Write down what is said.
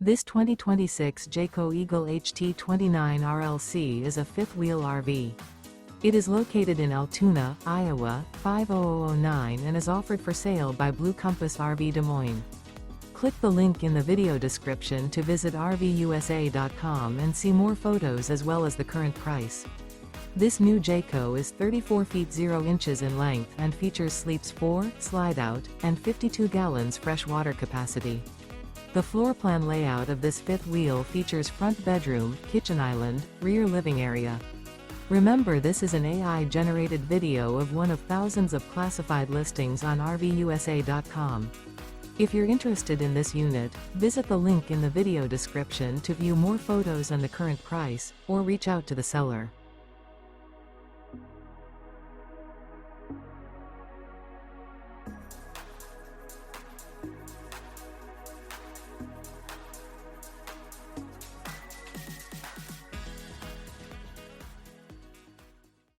This 2026 Jayco Eagle HT 29 RLC is a fifth-wheel RV. It is located in Altoona, Iowa, 50009 and is offered for sale by Blue Compass RV Des Moines. Click the link in the video description to visit RVUSA.com and see more photos as well as the current price. This new Jayco is 34 feet 0 inches in length and features sleeps 4, Slideout, and 52 gallons fresh water capacity. The floor plan layout of this fifth wheel features front bedroom, kitchen island, rear living area. Remember, this is an AI-generated video of one of thousands of classified listings on RVUSA.com. If you're interested in this unit, visit the link in the video description to view more photos and the current price, or reach out to the seller.